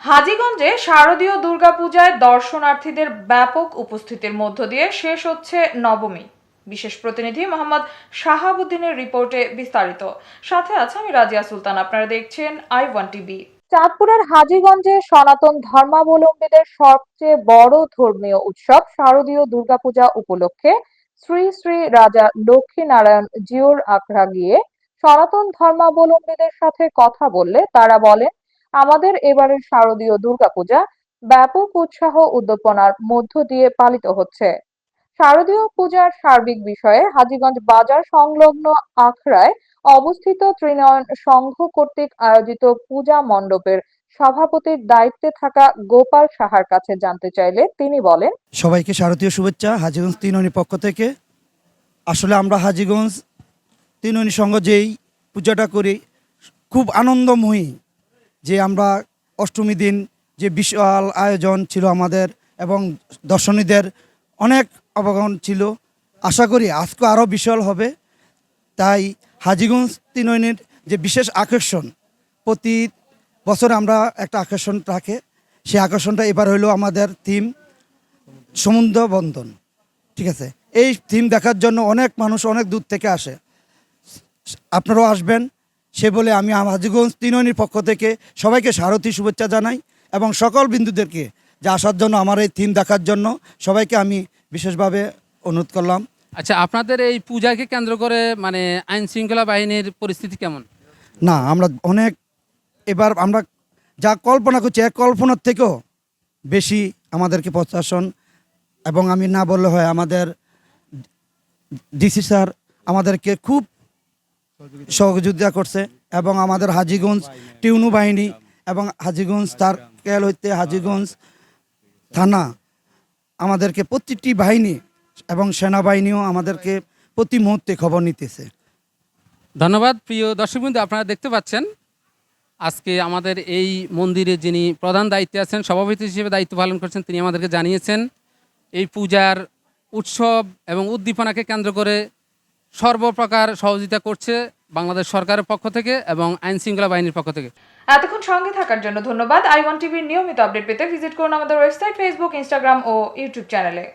হাজীগঞ্জে শারদীয় দুর্গাপূজায় দর্শনার্থীদের ব্যাপক উপস্থিতির মধ্য দিয়ে শেষ হচ্ছে নবমী। বিশেষ প্রতিনিধি মোহাম্মদ শাহাবুদ্দিনের রিপোর্টে বিস্তারিত। সাথে আছে আমি রাজিয়া সুলতান। আপনারা দেখছেন I1 টিভি। চাঁদপুরের হাজীগঞ্জে সনাতন ধর্মাবলম্বীদের সবচেয়ে বড় ধর্মীয় উৎসব শারদীয় দুর্গাপূজা উপলক্ষে শ্রী শ্রী রাজা লক্ষ্মীনারায়ণ জিউর আখড়া গিয়ে সনাতন ধর্মাবলম্বীদের সাথে কথা বললে তারা বলেন, আমাদের এবারের শারদীয় দুর্গাপূজা ব্যাপক উৎসাহ উদ্দীপনার মধ্য দিয়ে পালিত হচ্ছে। শারদীয় পূজার সার্বিক বিষয়ে হাজীগঞ্জ বাজার সংলগ্ন আখড়ায় অবস্থিত ত্রিনয়ন সংঘ কর্তৃক আয়োজিত পূজা মণ্ডপের সভাপতির দায়িত্বে থাকা গোপাল সাহার কাছে জানতে চাইলে তিনি বলেন, সবাইকে শারদীয় শুভেচ্ছা হাজীগঞ্জ ত্রিনয়নী পক্ষ থেকে। আসলে আমরা হাজীগঞ্জ ত্রিনয়নী সংঘ যেই পূজাটা করি খুব আনন্দময়ী, যে আমরা অষ্টমী দিন যে বিশাল আয়োজন ছিল আমাদের এবং দর্শনীদের অনেক অবগমন ছিল। আশা করি আজকে আরও বিশাল হবে। তাই হাজীগঞ্জ ত্রিনয়নীর যে বিশেষ আকর্ষণ, প্রতি বছর আমরা একটা আকর্ষণ রাখে, সেই আকর্ষণটা এবার হইলো আমাদের থিম সমুদ্র বন্দন। ঠিক আছে, এই থিম দেখার জন্য অনেক মানুষ অনেক দূর থেকে আসে, আপনারাও আসবেন সে বলে আমি হাজীগঞ্জ ত্রিনয়নীর পক্ষ থেকে সবাইকে শারদীয় শুভেচ্ছা জানাই এবং সকল বিন্দুদেরকে যে আসার জন্য আমার এই থিম দেখার জন্য সবাইকে আমি বিশেষভাবে অনুরোধ করলাম। আচ্ছা, আপনাদের এই পূজাকে কেন্দ্র করে মানে আইন শৃঙ্খলা বাহিনীর পরিস্থিতি কেমন? না, আমরা অনেক এবার আমরা যা কল্পনা করছি এক কল্পনার থেকেও বেশি আমাদেরকে প্রশাসন এবং আমি না বললে হয় আমাদের ডিসি স্যার আমাদেরকে খুব সহযোগিতা করছে এবং আমাদের হাজীগঞ্জ টিউনু বাহিনী এবং হাজীগঞ্জ সার্কেল হইতে হাজীগঞ্জ থানা আমাদেরকে প্রতিটি বাহিনী এবং সেনাবাহিনীও আমাদেরকে প্রতি মুহূর্তে খবর নিতেছে। ধন্যবাদ। প্রিয় দর্শকবৃন্দ, আপনারা দেখতে পাচ্ছেন আজকে আমাদের এই মন্দিরে যিনি প্রধান দায়িত্বে আছেন, সভাপতি হিসেবে দায়িত্ব পালন করছেন, তিনি আমাদেরকে জানিয়েছেন এই পূজার উৎসব এবং উদ্দীপনাকে কেন্দ্র করে সর্বপ্রকার সহযোগিতা করছে বাংলাদেশ সরকারের পক্ষ থেকে এবং আইন শৃঙ্খলা বাহিনীর পক্ষ থেকে। এতক্ষণ সঙ্গে থাকার জন্য ধন্যবাদ। I1 টিভির নিয়মিত আপডেট পেতে ভিজিট করুন আমাদের ওয়েবসাইট, ফেসবুক, ইনস্টাগ্রাম ও ইউটিউব চ্যানেলে।